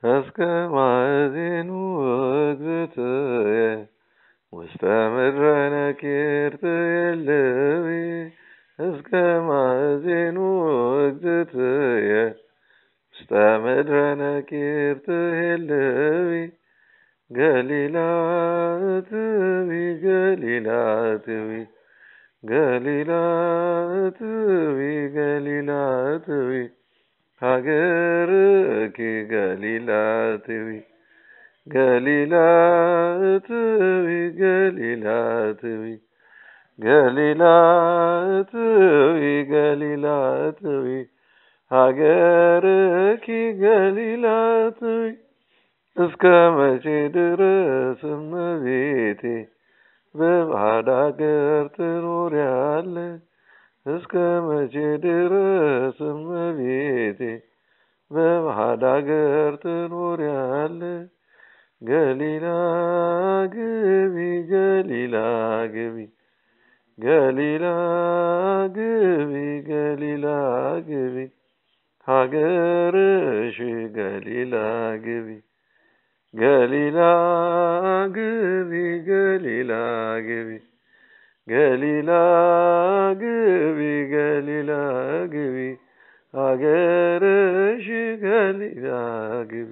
እስከ ማዕዜኑ እግዝእትየ ውስተ ምድረ ነኪር ትየልዊ እስከ ማዕዜኑ እግዝእትየ ውስተ ምድረ ነኪር ትየልዊ ገሊላ እትዊ ገሊላ እትዊ ገሊላ እትዊ ገሊላ እትዊ ሀገርኪ ገሊላ እትዊ ገሊላ እትዊ ገሊላ እትዊ ገሊላ እትዊ ገሊላ እትዊ ሀገርኪ ገሊላ እትዊ እስከ መቼ ድረስ እመቤቴ በባዕድ አገር ትኖሪያለሽ? እስከ መቼ ድረስ እመቤቴ በባዕድ አገር ትኖሪያለሽ? ገሊላ ግቢ ገሊላ ግቢ ገሊላ ግቢ ገሊላ ግቢ ሀገርሽ ገሊላ ግቢ ገሊላ ግቢ ገሊላ ግቢ ገሊላ ግቢ ገሊላ ግቢ ሀገርሽ ገሊላ ግቢ